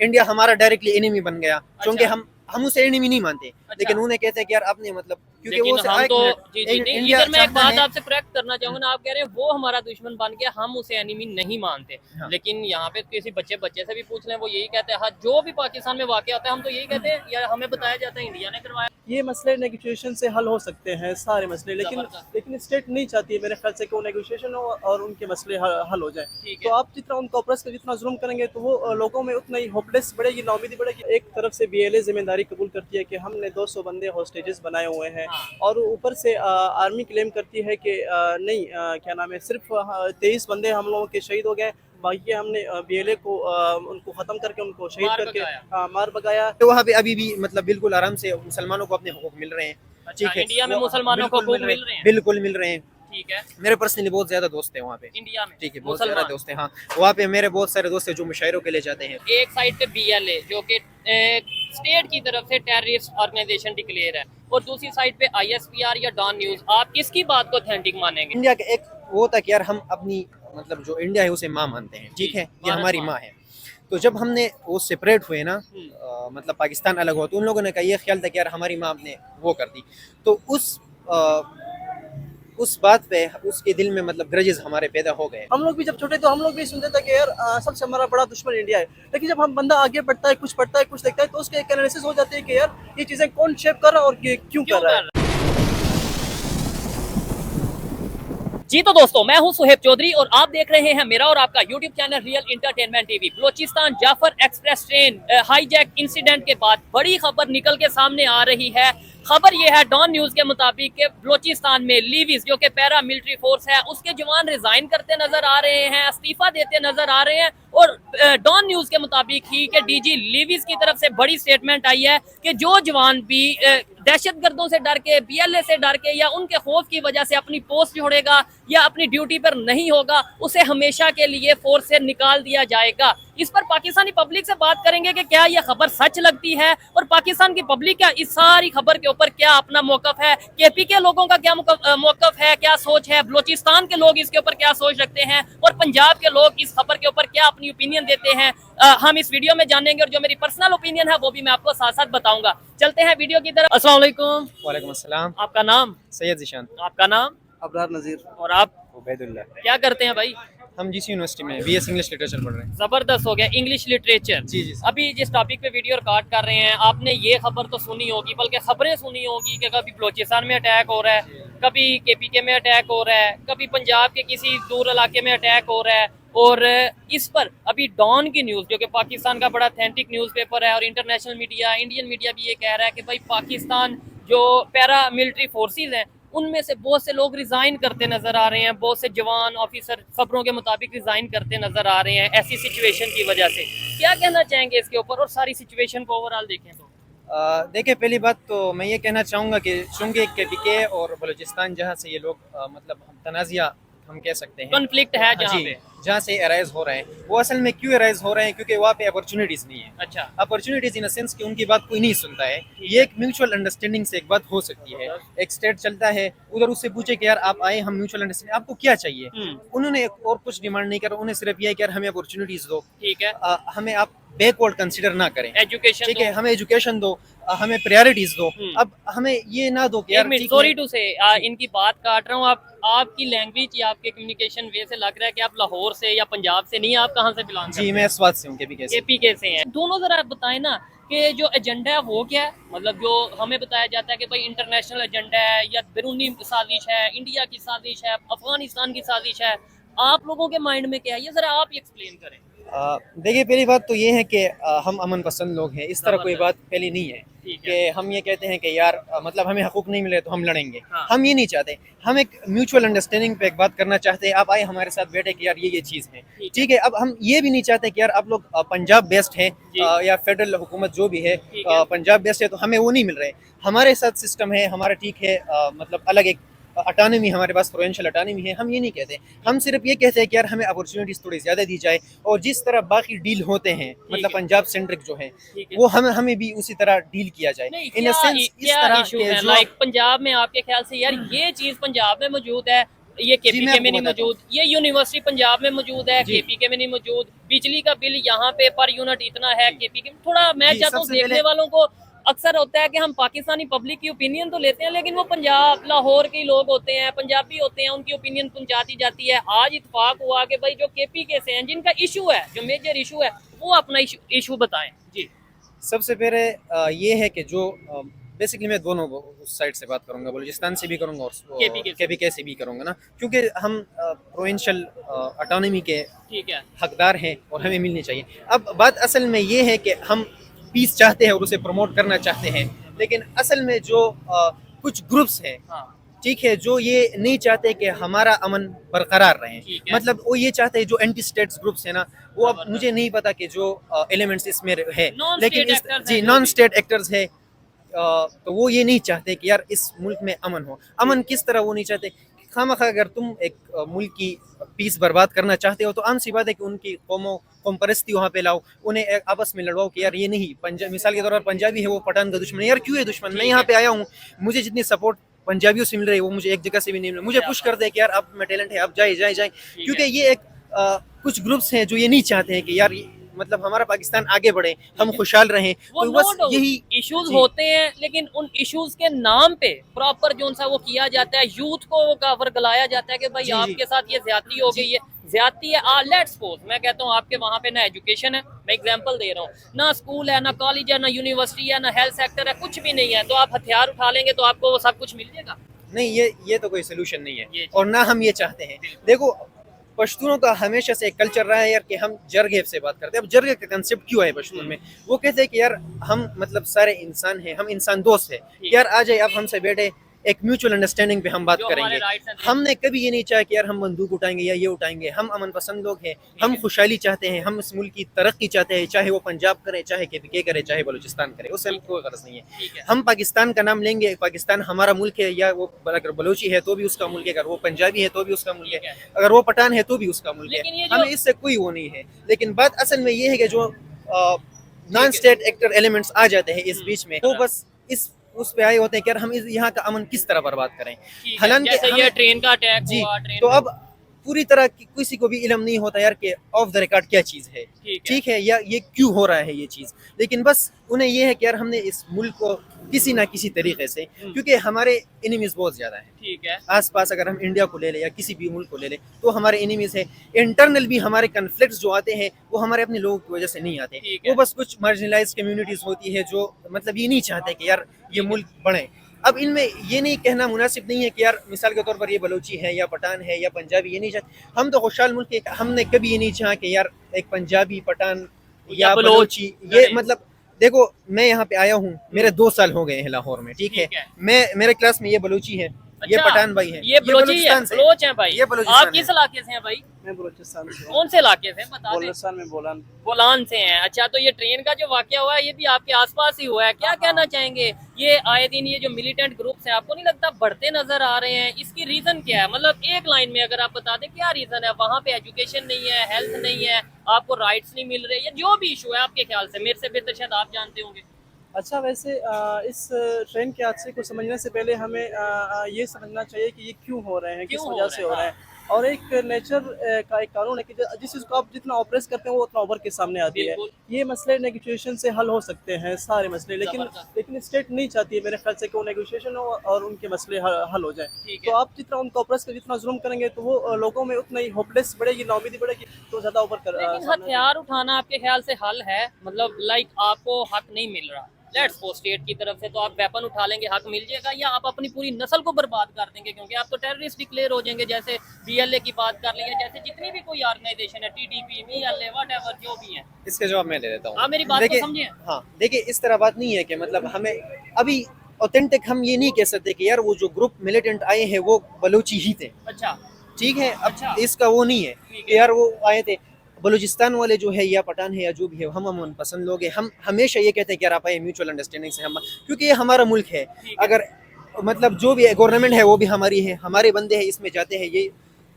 India हमारा directly enemy बन गया, क्योंकि अच्छा। हम उसे एनिमी नहीं मानते, अच्छा। लेकिन उन्हें कहते हैं कि यार आपने मतलब क्योंकि लेकिन वो हम तो जी जी नहीं, इंडिया इधर मैं एक चाहता बात है। आपसे करेक्ट करना चाहूंगा ना, आप कह रहे हैं वो हमारा दुश्मन बन गया, हम उसे एनिमी नहीं मानते। हाँ। लेकिन यहाँ पे किसी बच्चे से भी पूछ लें, वो यही कहते हैं, हाँ जो भी पाकिस्तान में वाकया होता है हम तो यही कहते हैं यार हमें बताया जाता है इंडिया ने करवाया। ये मसले नेगोशिएशन से हल हो सकते हैं सारे मसले, जबरदस्त। लेकिन स्टेट नहीं चाहती है मेरे ख्याल से कि वो नेगोशिएशन हो और उनके मसले हल हो जाए। ठीक तो है। आप जितना उनको ऑपरेस का जितना जुल्म करेंगे तो वो लोगों में उतना ही होपलेस बढ़ेगी, नाउमीदी बढ़ेगी। एक तरफ से बीएलए जिम्मेदारी कबूल करती है कि हमने 200 बंदे हॉस्टेजेस बनाए हुए हैं, हाँ। और ऊपर से आर्मी क्लेम करती है कि नहीं, क्या नाम है, सिर्फ 23 बंदे हम लोगों के शहीद हो गए, बाकी हमने बीएलए को उनको ख़त्म करके उनको शहीद मार करके भगाया। मार भगाया। तो वहाँ पे अभी भी मतलब बिल्कुल आराम से मुसलमानों को अपने हकूक मिल रहे हैं। अच्छा, ठीक है, इंडिया में वो मुसलमानों को बिल्कुल हकूक मिल रहे हैं। बिल्कुल मिल रहे हैं। ठीक है। मेरे पर्सनली बहुत ज्यादा दोस्त हैं वहाँ पे। इंडिया में ठीक है, बहुत सारे मुसलमान। दोस्त हैं। हाँ, वहाँ पे मेरे बहुत सारे दोस्त हैं जो मुशायरों के लिए जाते हैं। एक साइड पे बीएलए जो कि स्टेट की तरफ से टेररिस्ट ऑर्गेनाइजेशन डिक्लेयर है, और दूसरी साइड पे आईएसपीआर या डॉन न्यूज, आप किसकी बात को ऑथेंटिक मानेंगे? इंडिया का एक वो था कि यार हम अपनी मतलब जो इंडिया है उसे माँ मानते हैं। ठीक है, ये भारत हमारी माँ। माँ है। तो जब हमने वो सेपरेट हुए ना, मतलब पाकिस्तान अलग हुआ, तो उन लोगों ने कहा ये ख्याल था कि यार हमारी माँ आपने वो कर दी। तो उस बात पे उसके दिल में मतलब ग्रजेस हमारे पैदा हो गए। हम लोग भी जब छोटे तो हम लोग भी सुनते थे कि यार सबसे हमारा बड़ा दुश्मन इंडिया है, लेकिन जब हम बंदा आगे बढ़ता है, कुछ पढ़ता है, कुछ देखता है, तो उसके एक एनालिसिस हो जाती है कि यार ये चीजें कौन शेप कर रहा है और ये क्यों कर रहा है। जी तो दोस्तों, मैं हूं सुहेब चौधरी और आप देख रहे हैं मेरा और आपका YouTube channel real entertainment TV. Balochistan Jaffar express train hijack incident के बाद बड़ी खबर निकल के सामने आ रही है। खबर यह है डॉन न्यूज के मुताबिक कि बलोचिस्तान में लीविस जो कि पैरा मिलिट्री फोर्स है उसके जवान रिजाइन करते नजर आ रहे हैं, इस्तीफा देते नजर आ रहे हैं। और डॉन न्यूज के मुताबिक ही कि डीजी लीविस की तरफ से बड़ी स्टेटमेंट आई है कि जो जवान भी दहशतगर्दों से डर के, बीएलए से डर के या उनके खौफ की वजह से अपनी पोस्ट छोड़ेगा या अपनी ड्यूटी पर नहीं होगा, उसे हमेशा के लिए फोर्स से निकाल दिया जाएगा। इस पर पाकिस्तानी पब्लिक से बात करेंगे कि क्या यह खबर सच लगती है और पाकिस्तान की पब्लिक का इस सारी खबर के ऊपर क्या अपना मौकफ है, केपी के लोगों का क्या मौकफ है, क्या सोच है, बलोचिस्तान के लोग इसके ऊपर क्या सोच रखते हैं और पंजाब के लोग इस खबर के ऊपर क्या अपनी ओपिनियन देते हैं, हम इस वीडियो में जानेंगे। और जो मेरी पर्सनल ओपिनियन है वो भी मैं आपको साथ साथ बताऊंगा। चलते हैं वीडियो की तरफ। अस्सलाम वालेकुम। वालेकुम अस्सलाम। आपका नाम? सैयद ज़ीशान। आपका नाम? अबरार नजीर। और आप? उबैदुल्लाह। क्या करते हैं भाई? हम जिस यूनिवर्सिटी में बीएस इंग्लिश लिटरेचर पढ़ रहे हैं। जबरदस्त हो गया, इंग्लिश लिटरेचर। जी जी। अभी जिस टॉपिक पे वीडियो रिकॉर्ड कर रहे हैं, आपने ये खबर तो सुनी होगी, बल्कि खबरें सुनी होगी कि कभी बलोचिस्तान में अटैक हो रहा है, कभी केपीके में अटैक हो रहा है, कभी पंजाब के किसी दूर इलाके में अटैक हो रहा है। और इस पर अभी डॉन की न्यूज़ जो कि पाकिस्तान का बड़ा ऑथेंटिक न्यूज़पेपर है और इंटरनेशनल मीडिया, इंडियन मीडिया भी ये कह रहा है कि भाई पाकिस्तान जो पैरा मिलिट्री फोर्सेज हैं उनमें से बहुत से लोग रिज़ाइन करते नज़र आ रहे हैं, बहुत से जवान ऑफिसर खबरों के मुताबिक रिज़ाइन करते नज़र आ रहे हैं ऐसी सिचुएशन की वजह से। क्या कहना चाहेंगे इसके ऊपर और सारी सिचुएशन को ओवरऑल देखें तो? देखिए, पहली बात तो मैं ये कहना चाहूँगा कि चूँकि केपीके और बलूचिस्तान जहाँ से ये लोग मतलब तनाज़िया हम कह सकते हैं, कॉन्फ्लिक्ट है जहाँ पे, जहाँ से अराइज हो रहे हैं, वो असल में क्यों अराइज हो रहे हैं? क्योंकि वहाँ पे अपॉर्चुनिटीज़ नहीं है। अच्छा, अपॉर्चुनिटीज़ इन अ सेंस कि उनकी बात कोई नहीं सुनता है। ये एक म्यूचुअल अंडरस्टैंडिंग से एक बात हो सकती है। एक स्टेट चलता है, उधर उससे पूछे कि यार आप आए, हम म्यूचुअल अंडरस्टैंडिंग, आपको क्या चाहिए? उन्होंने और कुछ डिमांड नहीं करा, उन्हें सिर्फ ये है कि यार हमें अपॉर्चुनिटीज़ दो, ठीक है, हमें आप बैकवर्ड कंसिडर ना करें, एजुकेशन, ठीक है, हमें एजुकेशन दो, हमें प्रायोरिटीज दो। अब हमें ये ना दो कि यार सॉरी टू से इनकी बात काट रहा हूँ, आपकी लैंग्वेज या आपके कम्युनिकेशन वे से लग रहा है कि आप लाहौर से या पंजाब से नहीं, आप कहाँ से बिलोंग करते हैं? जी, मैं स्वाद से हूँ, केपीके से हैं दोनों। जरा आप बताएं ना कि जो एजेंडा है वो क्या है, मतलब जो हमें बताया जाता है कि भाई इंटरनेशनल एजेंडा है या बैरूनी साजिश है, इंडिया की साजिश है, अफगानिस्तान की साजिश है, आप लोगों के माइंड में क्या है, ये जरा आप एक्सप्लेन करें। देखिए, पहली बात तो ये है कि हम अमन पसंद लोग हैं, इस तरह कोई बात पहली नहीं है कि हम ये कहते हैं कि यार मतलब हमें हकूक नहीं मिले तो हम लड़ेंगे। हाँ। हम ये नहीं चाहते, हम एक म्यूचुअल अंडरस्टैंडिंग पे एक बात करना चाहते हैं। आप आए हमारे साथ बैठे कि यार ये चीज़ है, ठीक है। अब हम ये भी नहीं चाहते कि यार आप लोग पंजाब बेस्ड है या फेडरल हुकूमत जो भी है पंजाब बेस्ड है, तो हमें वो नहीं मिल रहे। हमारे साथ सिस्टम है, हमारा ठीक है, मतलब अलग एक अटानमी, हमारे पास प्रोविंशियल अटानमी है। हम ये नहीं कहते, हम सिर्फ ये कहते हैं कि यार हमें अपॉर्चुनिटीज थोड़ी ज़्यादा दी जाए और जिस तरह बाकी डील होते हैं मतलब पंजाब सेंट्रिक जो है वो हमें भी उसी तरह डील किया जाए। इन अ सेंस इस तरह के लाइक पंजाब में आपके ख्याल से यार ये चीज़ पंजाब में मौजूद है, ये जी, केपीके मैं में आपको नहीं बताता हूँ। मौजूद, ये यूनिवर्सिटी पंजाब में मौजूद है, जी। केपीके में नहीं मौजूद। बिजली का बिल यहाँ पे पर यूनिट इतना है, केपीके में थोड़ा। मैं जी, चाहता हूँ सबसे देखने पहले वालों को, अक्सर होता है कि हम पाकिस्तानी पब्लिक की ओपिनियन तो लेते हैं, लेकिन वो पंजाब लाहौर के लोग होते हैं, पंजाबी होते हैं, उनकी ओपिनियन पहुंचाती जाती है। आज इत्तेफाक हुआ कि भाई जो केपीके से हैं, जिनका इशू है, जो मेजर इशू है, वो अपना इशू बताएं जी। सबसे पहले ये है कि जो बेसिकली मैं दोनों उस साइड से बात करूंगा, बलूचिस्तान से भी करूंगा और केपीके से। केपीके से भी करूंगा ना, क्योंकि हम प्रोविंशियल ऑटोनॉमी के ठीक है, हकदार हैं और हमें मिलनी चाहिए। अब बात असल में ये है कि हम पीस चाहते हैं और उसे प्रमोट करना चाहते हैं, लेकिन असल में जो कुछ ग्रुप्स हैं, हाँ ठीक है, जो ये नहीं चाहते कि हमारा अमन बरकरार रहे। ठीक है। मतलब वो ये चाहते हैं, जो एंटी स्टेट्स ग्रुप्स है ना, वो अब जबरदस्त। मुझे नहीं पता कि जो एलिमेंट्स इसमें है, नॉन लेकिन स्टेट इस एक्टर्स जी हैं जो नॉन भी। स्टेट एक्टर्स है, तो वो ये नहीं चाहते कि यार इस मुल्क में अमन हो। अमन किस तरह वो नहीं चाहते? खामखा अगर तुम एक मुल्क की पीस बर्बाद करना चाहते हो, तो आम सी बात है कि उनकी कौम परस्ती वहाँ पे लाओ, उन्हें एक आपस में लड़वाओ कि यार ये नहीं, पंजाब मिसाल के तौर पर पंजाबी है वो पठान का दुश्मन है। यार क्यों है दुश्मन? मैं ठीक यहाँ है। पे आया हूँ, मुझे जितनी सपोर्ट पंजाबियों से मिल रही है वो मुझे एक जगह से भी नहीं मिल रही। मुझे पुश करते हैं कि यार आप में टैलेंट है, आप जाए जाए जाए, क्योंकि ये एक कुछ ग्रुप्स हैं जो ये नहीं चाहते हैं कि यार मतलब हमारा पाकिस्तान आगे बढ़े, हम खुशहाल रहें। वो तो नो बस डाउट यही इश्यूज जी। होते हैं, लेकिन उन इश्यूज के नाम पे प्रॉपर जो सा वो किया जाता है, यूथ को वो कावर गलाया जाता है कि भाई जी, जी। आपके साथ ये ज्यादती हो गई है, ज्यादती है। लेट्स सपोज मैं कहता हूँ आपके वहाँ पे ना एजुकेशन है, मैं एग्जांपल दे रहा हूँ, ना स्कूल है, ना कॉलेज है, ना यूनिवर्सिटी है, ना हेल्थ सेक्टर है, कुछ भी नहीं है, तो आप हथियार उठा लेंगे तो आपको वो सब कुछ मिल जाएगा? नहीं, ये तो कोई सोल्यूशन नहीं ये है, चीज़। और ना हम ये चाहते हैं। देखो, पश्तूनों का हमेशा से एक कल्चर रहा है यार कि हम जरगे से बात करते हैं। अब जरगे का कंसेप्ट क्यों है पश्तून में? वो कहते हैं कि यार हम मतलब सारे इंसान हैं, हम इंसान दोस्त हैं, ठीक यार आ जाए आप हमसे बैठे, एक म्यूचुअल अंडरस्टैंडिंग पे हम बात जो हमारे करेंगे। राइट्स हैं, हमने कभी ये नहीं चाहा कि यार हम बंदूक उठाएंगे या ये उठाएंगे। हम अमन पसंद लोग हैं, हम खुशहाली चाहते हैं, हम इस मुल्क की तरक्की चाहते हैं, चाहे वो पंजाब करे, चाहे केपीके करे, चाहे बलूचिस्तान करे, उससे हमें कोई गरज नहीं है। ठीक है। हम पाकिस्तान का नाम लेंगे, पाकिस्तान हमारा मुल्क है, या वो अगर बलोची है तो भी उसका मुल्क है, अगर वो पंजाबी है तो भी उसका मुल्क ठीक है, है। अगर वो पठान है तो भी उसका मुल्क लेकिन ये है। जो- हमें इससे कोई वो नहीं है। लेकिन बात असल में ये है कि जो नॉन स्टेट एक्टर एलिमेंट्स आ जाते हैं इस बीच में, वो बस इस उस पे आए होते हैं कि यार हम यहाँ का अमन किस तरह बर्बाद करें। ठीक है, हालांकि जैसे ये हमें ट्रेन का अटैक जी, हुआ, ट्रेन तो में- अब पूरी तरह किसी को भी इल्म नहीं होता यार कि ऑफ द रिकॉर्ड क्या चीज़ है, ठीक है, या ये क्यों हो रहा है ये चीज़। लेकिन बस उन्हें ये है कि यार हमने इस मुल्क को किसी ना किसी तरीके से, क्योंकि हमारे एनिमीज बहुत ज़्यादा हैं ठीक है। आसपास, अगर हम इंडिया को ले लें या किसी भी मुल्क को ले लें, तो हमारे एनिमीज हैं। इंटरनल भी हमारे कन्फ्लिक्ट्स जो आते हैं वो हमारे अपने लोगों की वजह से नहीं आते। ठीक है। वो बस कुछ मार्जिनलाइज कम्युनिटीज़ होती है जो मतलब ये नहीं चाहते कि यार ये मुल्क बढ़े। अब इनमें ये नहीं कहना मुनासिब नहीं है कि यार मिसाल के तौर पर ये बलोची है या पठान है या पंजाबी, ये नहीं चाहते। हम तो खुशहाल मुल्क के, हमने कभी ये नहीं चाहा कि यार एक पंजाबी, पठान या या बलोच बलोची, ये लड़े। मतलब देखो, मैं यहाँ पे आया हूँ, मेरे 2 साल हो गए हैं लाहौर में, ठीक है। ठीक है। मैं मेरे क्लास में ये बलोची है, ये अच्छा, पठान भाई है, ये बलोची है, बलूचिस्तान से बलोच हैं भाई। ये बलूचिस्तान आप किस है। इलाके से हैं भाई? मैं बलूचिस्तान से हूँ। कौन से इलाके से हैं? बता दें। बलूचिस्तान में बोलान। बोलान से हैं। अच्छा, तो ये ट्रेन का जो वाकया हुआ है ये भी आपके आसपास ही हुआ है, क्या कहना चाहेंगे? ये आए दिन ये जो मिलिटेंट ग्रुप्स हैं, आपको नहीं लगता बढ़ते नजर आ रहे हैं? इसकी रीजन क्या है? मतलब एक लाइन में अगर आप बता दें क्या रीजन है? वहाँ पे एजुकेशन नहीं है, हेल्थ नहीं है, आपको राइट्स नहीं मिल रहे, या जो भी इशू है आपके ख्याल से, मेरे से बेहतर शायद आप जानते होंगे। अच्छा, वैसे इस ट्रेन के हादसे को समझने से पहले हमें ये समझना चाहिए कि ये क्यों हो रहे हैं, किस क्यों वजह हो से रहे हो हैं? रहे हैं। और एक नेचर का एक कानून है कि जिस चीज़ को आप जितना ऑपरेस करते हैं वो उतना उभर के सामने आती है। बिल्कुल। ये मसले नेगोशिएशन से हल हो सकते हैं, सारे मसले, जबरदस्त। लेकिन स्टेट नहीं चाहती है मेरे ख्याल से कि वो नेगोशिएशन हो और उनके मसले हल हो जाए। ठीक है। तो आप जितना उनको ऑपरेस कर, जितना जुल्म करेंगे, तो वो लोगों में उतना ही होपलेस बढ़ेगी, नाउमीदी बढ़ेगी, तो ज़्यादा ऊपर कर लेकिन सामने हथियार उठाना आपके ख्याल से हल है? मतलब लाइक आपको हक नहीं मिल रहा, लेट्स सपोज स्टेट की तरफ से, तो आप वेपन उठा लेंगे, हक मिल जाएगा, या आप अपनी पूरी नस्ल को बर्बाद कर देंगे क्योंकि आप तो टेररिस्ट डिक्लेयर हो जाएंगे? जैसे बीएलए की बात कर लेंगे, जैसे जितनी भी कोई ऑर्गेनाइजेशन है, टीडीपी, बीएलए, व्हाटएवर जो भी है। इसका जवाब मैं दे देता हूँ। आप मेरी बात को समझें। हाँ, देखिए, इस तरह बात नहीं है कि मतलब हमें अभी ऑथेंटिक हम ये नहीं कह सकते कि यार वो जो ग्रुप मिलिटेंट आए हैं वो बलूची ही थे, अच्छा, ठीक है। अब अच्छा। इसका वो नहीं है ठीक कि यार वो आए थे। बलूचिस्तान वाले जो है या पठान है या जो भी है, हम अमन पसंद लोग हैं। हम हमेशा ये कहते हैं कि यार आप आए म्यूचुअल अंडरस्टैंडिंग से, हम, क्योंकि ये हमारा मुल्क है। ठीक है। अगर मतलब जो भी गवर्नमेंट है वो भी हमारी है, हमारे बंदे हैं, इसमें जाते हैं, ये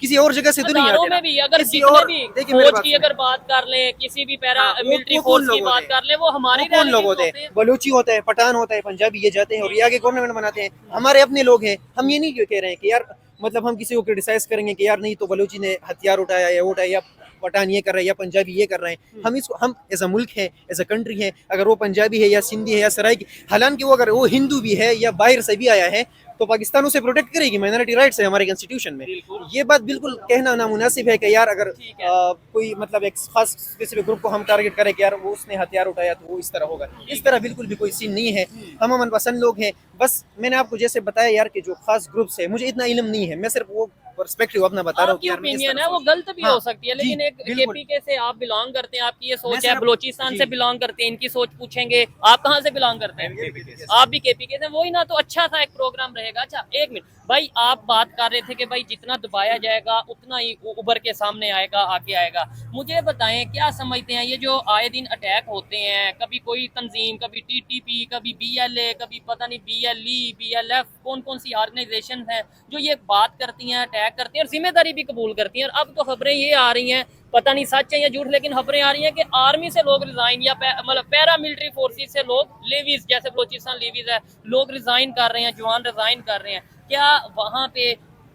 किसी और जगह से तो नहीं हजारों आते ना। में भी अगर किसी जितने और, भी देखिए मेरी फौज बात की सुनिए। अगर बात कर ले, किसी भी पैरा हाँ, वो मिलिट्री कौन फोर्स लोग की होते बात हैं? कर ले, वो हमारे वो कौन लोग होते हैं? बलूची होते हैं, पठान होता है, पंजाबी, ये जाते हैं और ये आगे गवर्नमेंट बनाते हैं, हमारे अपने लोग हैं। हम ये नहीं कह रहे हैं कि यार मतलब हम किसी को क्रिटिसाइज करेंगे कि यार नहीं तो बलूची ने हथियार उठाया या उठाया या पठान ये कर रहे हैं या पंजाबी ये कर रहे हैं, हम इसको हम एज अ मुल्क है, एज अ कंट्री है, अगर वो पंजाबी है या सिंधी है या सराइकी, हालांकि वो अगर वो हिंदू भी है या बाहर से भी आया है तो पाकिस्तान उसे प्रोटेक्ट करेगी, माइनॉरिटी राइट्स है हमारे कॉन्स्टिट्यूशन में। ये बात बिल्कुल कहना नामुनासिब है कि यार अगर कोई मतलब एक खास स्पेसिफिक ग्रुप को हम टारगेट करें कि यार वो उसने हथियार उठाया तो वो इस तरह होगा, इस तरह बिल्कुल भी कोई सीन नहीं है। हम अमन पसंद लोग हैं, बस मैंने आपको जैसे बताया यार कि जो खास ग्रुप्स है, मुझे इतना इल्म नहीं है, मैं सिर्फ वो पर्सपेक्टिव अपना बता रहा हूँ कि आपकी यार मैं किस ओपिनियन तरह है वो सोचता हूँ। गलत भी हाँ, हो सकती है, जी, लेकिन एक बिल्कुल। केपीके से आप बिलोंग करते हैं, आपकी ये मैं सोच है, सिर्फ- बलोचिस्तान जी। से बिलोंग करते हैं, इनकी सोच पूछेंगे आप कहाँ से बिलोंग करते हैं, आप भी केपीके से, वही ना, तो अच्छा सा एक प्रोग्राम रहेगा। अच्छा एक मिनट भाई, आप बात कर रहे थे कि भाई जितना दबाया जाएगा उतना ही उभर के सामने आएगा, आगे आएगा। मुझे बताएं क्या समझते हैं ये जो आए दिन अटैक होते हैं, कभी कोई तंजीम, कभी टीटीपी, कभी बीएलए, कभी पता नहीं बीएलई, बीएलएफ, कौन कौन सी ऑर्गेनाइजेशन है जो ये बात करती हैं, अटैक करती हैं और जिम्मेदारी भी कबूल करती हैं। और अब तो खबरें ये आ रही हैं, पता नहीं सच है या झूठ, लेकिन खबरें आ रही हैं कि आर्मी से लोग रिजाइन या मतलब पैरा मिलिट्री फोर्सेस से लोग लेवीज, जैसे बलोचिस्तान लेवीज है, लोग रिजाइन कर रहे हैं, जवान रिजाइन कर रहे हैं। क्या वहाँ पे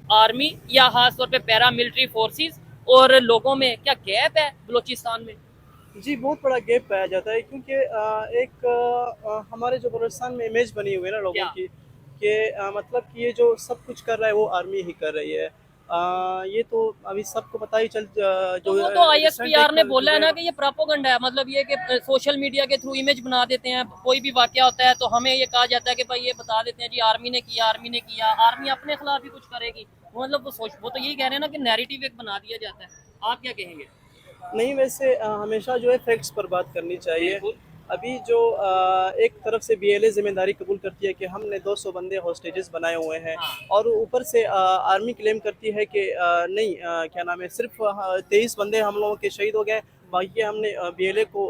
आर्मी या खास तौर पे पैरा मिलिट्री फोर्सेस और लोगों में क्या गैप है बलोचिस्तान में? जी, बहुत बड़ा गैप पाया जाता है, क्योंकि एक हमारे जो बलूचिस्तान में इमेज बनी हुई है ना लोगों क्या? की, कि मतलब कि ये जो सब कुछ कर रहा है वो आर्मी ही कर रही है। ये तो अभी सबको पता ही तो जो वो तो रिसेंट आईएसपीआर ने एक बोला है ना जो कि ये प्रोपेगेंडा है, मतलब ये कि सोशल मीडिया के थ्रू इमेज बना देते हैं, कोई भी वाकया होता है तो हमें ये कहा जाता है कि भाई ये बता देते हैं जी आर्मी ने किया, आर्मी ने किया, आर्मी अपने खिलाफ भी कुछ करेगी। मतलब वो तो यही कह रहे हैं ना कि नैरेटिव एक बना दिया जाता है। आप क्या कहेंगे? नहीं, वैसे हमेशा जो है फैक्ट्स पर बात करनी चाहिए। बिल्कुल। अभी जो एक तरफ से बीएलए जिम्मेदारी कबूल करती है कि हमने 200 बंदे हॉस्टेजेस बनाए हुए हैं, हाँ। और ऊपर से आर्मी क्लेम करती है कि नहीं, क्या नाम है, सिर्फ 23 बंदे हम लोगों के शहीद हो गए, बाकी हमने बीएलए को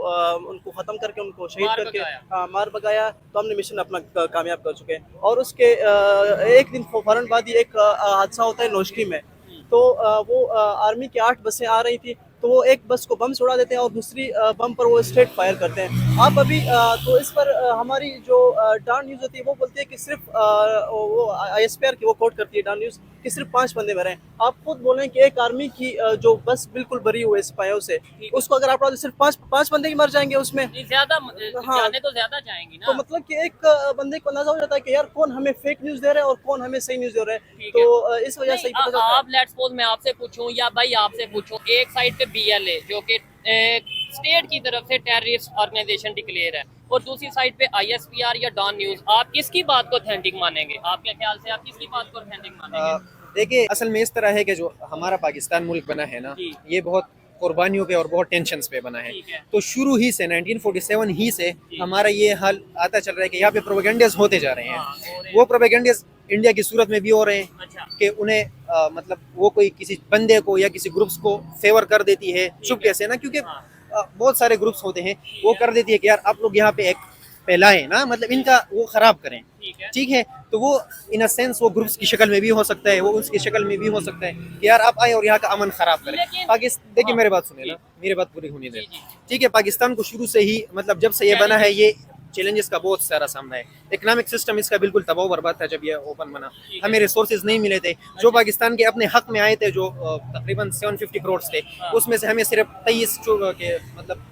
उनको ख़त्म करके उनको शहीद मार करके भगाया। मार भगाया, तो हमने मिशन अपना कामयाब कर चुके हैं। और उसके एक दिन फ़ौरन बाद ही एक हादसा होता है नौशकी में। तो वो आर्मी की 8 बसें आ रही थी, तो वो एक बस को बम से उड़ा देते हैं और दूसरी बम पर वो स्ट्रेट फायर करते हैं। आप अभी तो इस पर हमारी जो डान न्यूज़ होती है वो बोलती है कि सिर्फ वो आईएसपीआर की वो कोट करती है डान न्यूज़ कि सिर्फ 5 बंदे मरे हैं। आप खुद बोल रहे हैं कि एक आर्मी की जो बस बिल्कुल भरी हुई है सिपाहियों से, उसको अगर आप उड़ा दो सिर्फ 5 बंदे ही मर जाएंगे उसमें। नहीं, ज्यादा हाँ। जाने तो ज्यादा जाएंगी तो ना। मतलब कि एक बंदे को अंदाजा हो जाता है कि यार कौन हमें फेक न्यूज़ दे रहा है और कौन हमें सही न्यूज़ दे रहा है। ठीक तो है। इस वजह से ही नहीं, पता चलता है। आप लेट्स सपोज मैं आपसे पूछूं या भाई आपसे पूछूं, एक साइड पे बीएलए जो कि स्टेट की तरफ से टेररिस्ट ऑर्गेनाइजेशन डिक्लेयर है और दूसरी साइड पे आईएसपीआर या डॉन न्यूज, आप किसकी बात को ऑथेंटिक मानेंगे? आपके ख्याल से आप किसकी बात को ऑथेंटिक मानेंगे? देखिए असल में इस तरह है कि जो हमारा पाकिस्तान मुल्क बना है ना, जी। ये बहुत कुर्बानियों पे और बहुत टेंशन्स पे बना है। ठीक है। तो शुरू ही से 1947 ही से हमारा ये हाल आता चल रहा है कि यहाँ पे प्रोपेगेंडास होते जा रहे हैं। हाँ, हो रहे वो प्रोपेगेंडास इंडिया की सूरत में भी हो रहे हैं अच्छा। कि उन्हें मतलब वो कोई किसी बंदे को या किसी ग्रुप्स को फेवर कर देती है चुपके से ना, क्योंकि हाँ। बहुत सारे ग्रुप्स होते हैं, वो कर देती है कि यार आप लोग यहाँ पे एक फैलाएं ना, मतलब इनका वो खराब करें। ठीक है। ठीक है, तो वो इन अ सेंस वो ग्रुप्स की शक्ल में भी हो सकता है, वो उसकी शक्ल में भी हो सकता है कि यार आप आए और यहाँ का अमन खराब करें। लेकिन- पाकिस्तान देखिए हाँ, मेरी बात सुनिए जी। ना, मेरी बात पूरी होने दें। जी, जी। ठीक है, पाकिस्तान को शुरू से ही मतलब जब से ये बना है ये चैलेंजेस का बहुत सारा सामना है। इकोनॉमिक सिस्टम इसका बिल्कुल तबाह बर्बाद था जब ये ओपन बना, ठीक है। हमें रिसोर्सेज नहीं मिले थे जो पाकिस्तान के अपने हक में आए थे, जो तकरीबन 750 करोड़ थे, हाँ। उसमें से हमें सिर्फ 23 के मतलब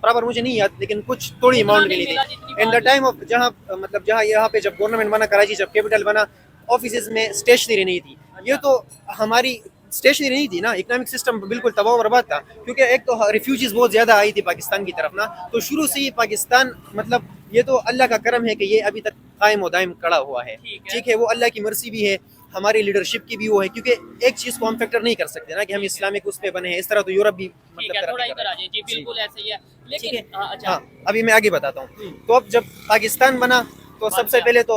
बराबर मुझे नहीं याद, लेकिन कुछ थोड़ी उतना अमाउंट नहीं मिली मिला थी। जितनी इन द बात टाइम ऑफ जहाँ मतलब जहाँ यहाँ पे जब गवर्नमेंट बना, कराची जब कैपिटल बना, ऑफिसेज में स्टेशनरी नहीं थी। ये तो हमारी स्टेशनरी नहीं थी ना, इकोनॉमिक सिस्टम बिल्कुल तबाह बर्बाद था, क्योंकि एक तो रिफ्यूजीज बहुत ज्यादा आई थी पाकिस्तान की तरफ ना, तो शुरू से ही पाकिस्तान मतलब ये तो अल्लाह का करम है कि ये अभी तक कायम और दायम खड़ा हुआ है। ठीक है, वो अल्लाह की मर्जी भी है, हमारी लीडरशिप की भी वो है, क्योंकि एक चीज को हम फैक्टर नहीं कर सकते ना कि हम इस्लामिक उस पे बने हैं, इस तरह तो यूरोप भी ठीक मतलब है, तरक्की थोड़ा कर इधर रहा आ जाइए। जी है। बिल्कुल ऐसे ही है, ठीक लेकिन है। अच्छा। हाँ, अभी मैं आगे बताता हूँ। तो अब जब पाकिस्तान बना तो सबसे पहले तो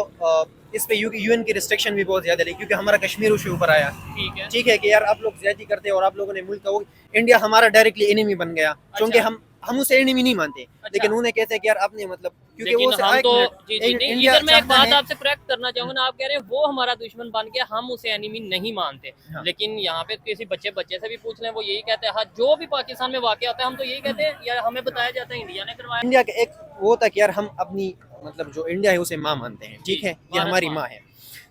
इस पे यूएन की रिस्ट्रिक्शन भी बहुत ज्यादा रही, क्योंकि हमारा कश्मीर उसके ऊपर आया। ठीक है। ठीक है कि यार आप लोग ज्यादा करते हैं और आप लोगों ने मुल्क का वो, इंडिया हमारा डायरेक्टली एनिमी बन गया, क्योंकि हम उसे एनिमी नहीं मानते, लेकिन उन्हें कहते हैं कि यार आपने मतलब क्योंकि लेकिन वो हम तो जी जी नहीं, इंडिया इधर मैं एक चाहता बात है। आपसे करेक्ट करना चाहूंगा ना, आप कह रहे हैं वो हमारा दुश्मन बन गया, हम उसे एनिमी नहीं मानते। हाँ। लेकिन यहाँ पे किसी बच्चे से भी पूछ लें, वो यही कहते हैं, हाँ जो भी पाकिस्तान में वाकया होता है हम तो यही कहते हैं, या हमें बताया जाता है इंडिया ने करवाया। इंडिया का एक वो था कि यार हम अपनी मतलब जो इंडिया है उसे माँ मानते हैं। ठीक है, ये भारत हमारी माँ। माँ है।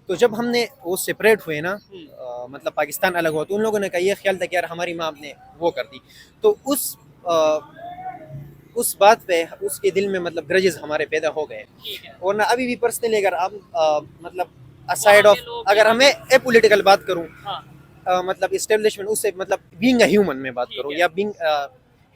तो जब हमने वो सेपरेट हुए ना, मतलब पाकिस्तान अलग हुआ, तो उन लोगों ने कहा, ये ख्याल था कि यार हमारी माँ ने वो कर दी, तो उस बात पे उसके दिल में मतलब ग्रजेस हमारे पैदा हो गए। ठीक है। और ना अभी भी पर्सनली अगर हम मतलब असाइड ऑफ, वहाँ के लोग अगर हमें ए पॉलिटिकल बात करूँ, हाँ मतलब इस्टेब्लिशमेंट उससे मतलब बीइंग अ ह्यूमन में बात ठीक करूँ, है। या बीइंग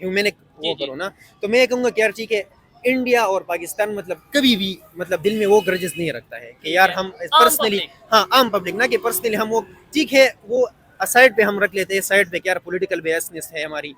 ह्यूमैनिक जी, वो जी। करूँ ना, तो मैं ये कहूँगा कि यार ठीक है, इंडिया और पाकिस्तान मतलब कभी भी मतलब दिल में वो ग्रजेस नहीं रखता है ठीक कि यार है। हम आम पर्सनली, पब्लिक। हाँ आम पब्लिक ना, कि पर्सनली हम वो ठीक है वो साइड पे हम रख लेते हैं, साइड पे क्या पॉलिटिकल बेयसनेस है हमारी,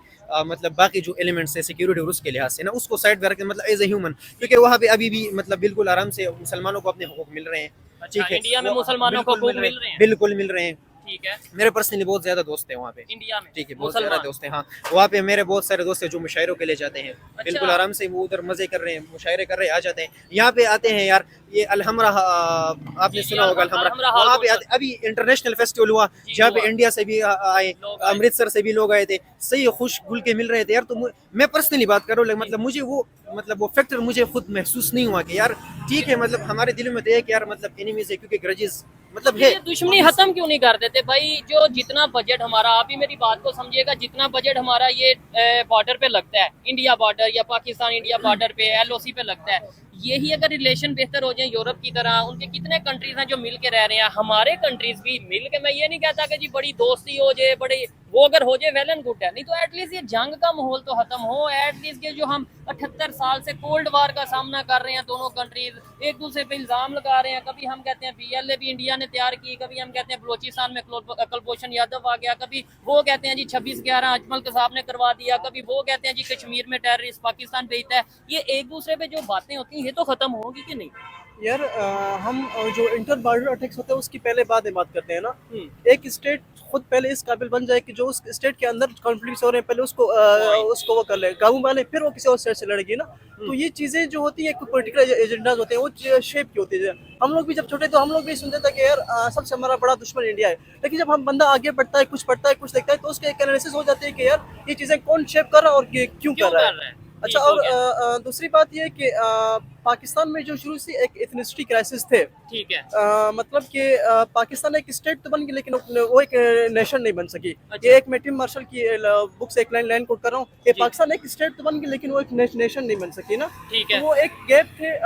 मतलब बाकी जो एलिमेंट्स है सिक्योरिटी और उसके लिहाज से ना, उसको साइड पे रख के मतलब एज ए ह्यूमन, क्योंकि वहाँ पे अभी भी मतलब बिल्कुल आराम से मुसलमानों को अपने हकूक मिल रहे हैं। अच्छा, ठीक है, इंडिया में वो मुसलमानों को बिल्कुल हकूक मिल रहे मिल रहे हैं? बिल्कुल मिल रहे हैं। ठीक है। मेरे पर्सनली बहुत ज्यादा दोस्त हैं वहाँ पे। इंडिया में ठीक है, बहुत सारे मुसलमान। दोस्त हैं, हाँ वहाँ पे मेरे बहुत सारे दोस्त हैं जो मुशायरों के लिए जाते हैं, बिल्कुल अच्छा। आराम से वो उधर मजे कर रहे हैं, मुशायरे कर रहे हैं, आ जाते हैं यहाँ पे आते हैं यार। ये अलहमरा आपने जी, सुना होगा, अलहमरा अलहमरा हाल वहाँ पे कोच। अभी इंटरनेशनल फेस्टिवल हुआ, जी, जहाँ हुआ। पे इंडिया से भी आए, लोग आए। अमृतसर से भी लोग आए थे, सही खुश गुल के मिल रहे थे यार। तो मैं पर्सनली बात कर रहा हूँ, जी। मतलब मुझे वो मतलब वो फैक्टर मुझे खुद महसूस नहीं हुआ कि यार ठीक है, मतलब हमारे दिल में तो है कि यार मतलब एनिमीज है, क्योंकि ग्रजेस मतलब है। ये दुश्मनी खत्म क्यों नहीं कर देते भाई? जो जितना बजट हमारा, आप ही मेरी बात को समझिएगा, जितना बजट हमारा ये बॉर्डर पे लगता है, इंडिया बॉर्डर या पाकिस्तान इंडिया बॉर्डर पे एलओसी पे लगता है, यही अगर रिलेशन बेहतर हो जाए यूरोप की तरह, उनके कितने कंट्रीज हैं जो मिल के रह रहे हैं, हमारे कंट्रीज भी मिल के, मैं ये नहीं कहता कि जी बड़ी दोस्ती हो जाए, बड़ी वो अगर हो जाए वेल एंड गुड है, नहीं तो एटलीस्ट ये जंग का माहौल तो खत्म हो। एटलीस्ट ये जो हम 78 साल से कोल्ड वार का सामना कर रहे हैं, दोनों कंट्रीज एक दूसरे पे इल्जाम लगा रहे हैं, कभी हम कहते हैं बीएलए भी इंडिया ने तैयार की, कभी हम कहते हैं बलोचिस्तान में कुलभूषण यादव आ गया, कभी वो कहते हैं जी 26/11 अजमल कसाब ने करवा दिया, कभी वो कहते हैं जी कश्मीर में टेररिस्ट पाकिस्तान भेजता है। ये एक दूसरे पे जो बातें होती हैं, ये तो खत्म होगी कि नहीं? यार हम जो इंटर बॉर्डर अटैक्स होते हैं उसकी पहले बाद में बात करते हैं ना। एक स्टेट खुद पहले इस काबिल बन जाए कि जो उस स्टेट के अंदर कॉन्फ्लिक्ट हो रहे हैं पहले उसको वो कर ले, काबू में ले, फिर वो किसी और स्टेट से लड़ेगी ना। तो ये चीज़ें जो होती है, पॉलिटिकल एजेंडाज होते हैं, वो शेप की होती है। हम लोग भी जब छोटे तो हम लोग भी सुनते थे कि यार सबसे हमारा बड़ा दुश्मन इंडिया है, लेकिन जब हम बंदा आगे बढ़ता है, कुछ पढ़ता है, कुछ देखता है, तो उसके एक एनालिसिस हो जाती है कि यार ये चीज़ें कौन शेप कर रहा है और क्यों कर रहा है। अच्छा, ठीक हो और गया। दूसरी बात ये है कि पाकिस्तान में जो शुरू से एक एथनिसिटी क्राइसिस थे, ठीक है। मतलब कि पाकिस्तान एक स्टेट तो बन गई, लेकिन वो एक नेशन नहीं बन सकी। अच्छा। ये एक मैं टिम मार्शल की बुक से एक लाइन कोट कर रहा हूँ कि जी। पाकिस्तान एक स्टेट तो बन गई, लेकिन वो एक नेशन नहीं बन सकी ना। ठीक तो है। वो एक गैप थे